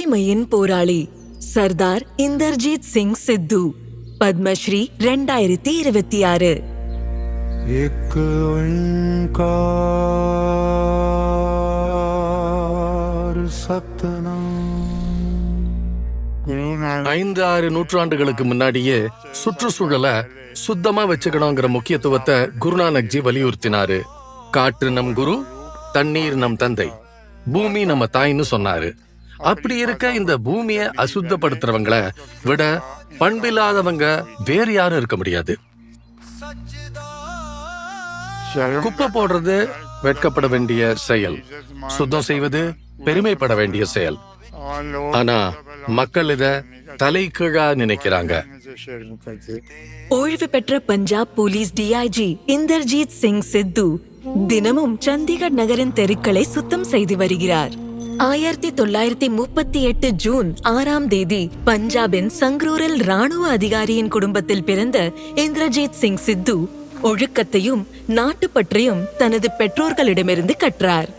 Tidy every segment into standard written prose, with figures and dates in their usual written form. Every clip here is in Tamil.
தூய்மையின் போராளி சர்தார் இந்தர்ஜித் சிங் சித்து, பத்மஸ்ரீ 2026. एक ओंकार सतनाम. 5-6 நூற்றாண்டுகளுக்கு முன்னாடியே சுற்றுச்சூழலை சுத்தமா வச்சுக்கணுங்கிற முக்கியத்துவத்தை குருநானக்ஜி வலியுறுத்தினாரு. காற்று நம் குரு, தண்ணீர் நம் தந்தை, பூமி நம்ம தாய்ன்னு சொன்னாரு. அப்படி இருக்க இந்த பூமியை அசுத்தப்படுத்துறவங்களை விட பண்பில்லாதவங்க வேறு யாரும் இருக்க முடியாது. குப்பை போடுறது வெட்கப்பட வேண்டிய செயல், சுத்தம் செய்வது பெருமைப்பட வேண்டிய செயல். ஆனா மக்கள் இத தலைகீழா நினைக்கிறாங்க. ஓய்வு பெற்ற பஞ்சாப் போலீஸ் டிஐஜி இந்தர்ஜித் சிங் சித்து தினமும் சண்டிகர் நகரின் தெருக்களை சுத்தம் செய்து வருகிறார். 1938 ஜூன் 6ஆம் தேதி பஞ்சாபின் சங்ரூரில் ராணுவ அதிகாரியின் குடும்பத்தில் பிறந்த இந்தர்ஜித் சிங் சித்து ஒழுக்கத்தையும் நாட்டுப்பற்றையும் தனது பெற்றோர்களிடமிருந்து கற்றார்.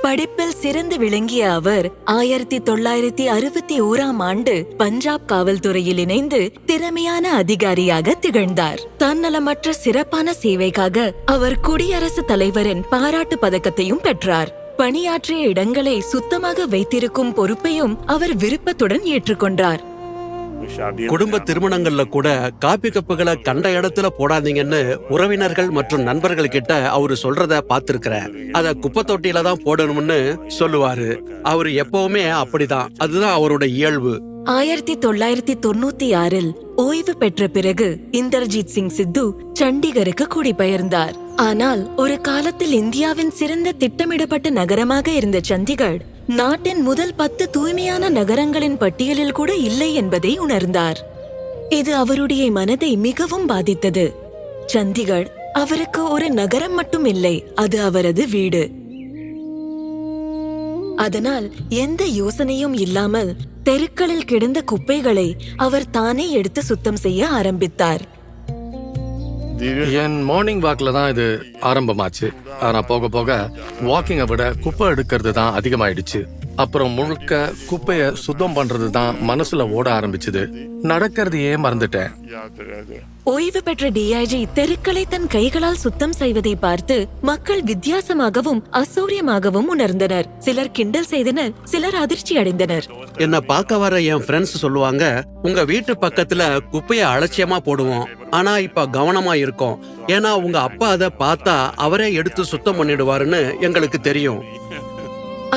படிப்பில் சிறந்து விளங்கிய அவர் 1961ஆம் ஆண்டு பஞ்சாப் காவல்துறையில் இணைந்து திறமையான அதிகாரியாக திகழ்ந்தார். தன்னலமற்ற சிறப்பான சேவைக்காக அவர் குடியரசுத் தலைவரின் பாராட்டு பதக்கத்தையும் பெற்றார். பணியாற்றிய இடங்களை சுத்தமாக வைத்திருக்கும் பொறுப்பையும் அவர் விருப்பத்துடன் ஏற்றுக்கொண்டார். குடும்ப திருமணங்கள்ல கூட காப்பி கப்புகளை கண்ட இடத்துல போடாதீங்கன்னு உறவினர்கள் மற்றும் நண்பர்கள் கிட்ட அவரு சொல்றத பாத்திருக்கிறேன். அத குப்பை தொட்டியில தான் போடணும்னு சொல்லுவாரு. அவரு எப்பவுமே அப்படிதான், அதுதான் அவரோட இயல்பு. 1996இல் ஓய்வு பெற்ற பிறகு இந்தர்ஜித் சிங் சித்து சண்டிகருக்கு குடிபெயர்ந்தார். ஆனால் ஒரு காலத்தில் இந்தியாவின் சிறந்த திட்டமிடப்பட்ட நகரமாக இருந்த சண்டிகர் நாட்டின் முதல் 10 தூய்மையான நகரங்களின் பட்டியலில் கூட இல்லை என்பதை உணர்ந்தார். இது அவருடைய மனதை மிகவும் பாதித்தது. சண்டிகர் அவருக்கு ஒரு நகரம் மட்டும் இல்லை, அது அவரது வீடு. அதனால் எந்த யோசனையும் இல்லாமல் தெருக்களில் கிடந்த குப்பைகளை அவர் தானே எடுத்து சுத்தம் செய்ய ஆரம்பித்தார். என் மார்னிங் வாக்ல தான் இது ஆரம்பமாச்சு. ஆனா போக போக வாக்கிங்கை விட குப்பை எடுக்கிறது தான் அதிகமாயிடுச்சு. அப்புறம் முழுக்க குப்பைய சுத்தம் பண்றது தான் மனசுல ஓட ஆரம்பிச்சது. நடக்கிறதையே மறந்துட்டேன். ஓய்வு பெற்ற டிஐஜி தெருக்களை தன் கைகளால் சுத்தம் செய்வதை பார்த்து மக்கள் வித்தியாசமாகவும் அசௌரியமாகவும் உணர்ந்தனர். சிலர் கிண்டல் செய்தனர், சிலர் அதிர்ச்சி அடைந்தனர். என்ன பார்க்க வர என் ஃப்ரெண்ட்ஸ் சொல்லுவாங்க, உங்க வீட்டு பக்கத்துல குப்பைய அலட்சியமா போடுவோம், ஆனா இப்ப கவனமா இருக்கோம். ஏன்னா உங்க அப்பா அதை பார்த்தா அவரே எடுத்து சுத்தம் பண்ணிடுவாருன்னு எங்களுக்கு தெரியும்.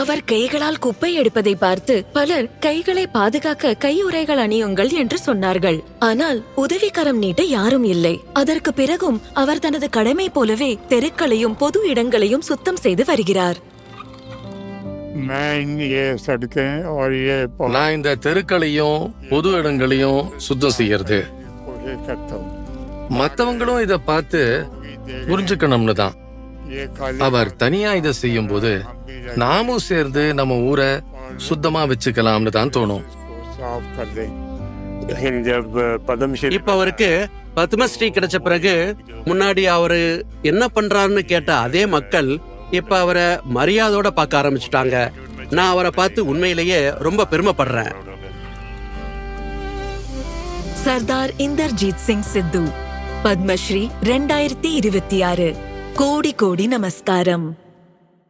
அவர் கைகளால் குப்பை எடுப்பதை பார்த்து பலர் கைகளை பாதுகாக்க கையுறைகள் அணியுங்கள் என்று சொன்னார்கள். ஆனால் உதவிக்கரம் நீட்ட யாரும் இல்லை. அதற்கு பிறகும் அவர் தனது கடமை போலவே தெருக்களையும் பொது இடங்களையும் சுத்தம் செய்து வருகிறார். நான் இந்த தெருக்களையும் பொது இடங்களையும் சுத்தம் செய்யறது மத்தவங்களும் இத பார்த்து புரிஞ்சுக்கணும்னு தான். அவர் தனியா இதை செய்யும் போது நாமும் சேர்ந்து நம்ம ஊரை சுத்தமா வச்சுக்கலாம்னு தான் தோணும். இப்ப அவருக்கு பத்மஸ்ரீ கிடைச்ச பிறகு முன்னாடி அவரு என்ன பண்றாருன்னு கேட்ட அதே மக்கள் இப்ப அவரை மரியாதையோட பார்க்க ஆரம்பிச்சுட்டாங்க. நான் அவரை பார்த்து உண்மையிலேயே ரொம்ப பெருமைப்படுறேன். சர்தார் இந்தர்ஜித் சிங் சித்து, பத்மஸ்ரீ 2026. கோடி கோடி நமஸ்காரம்.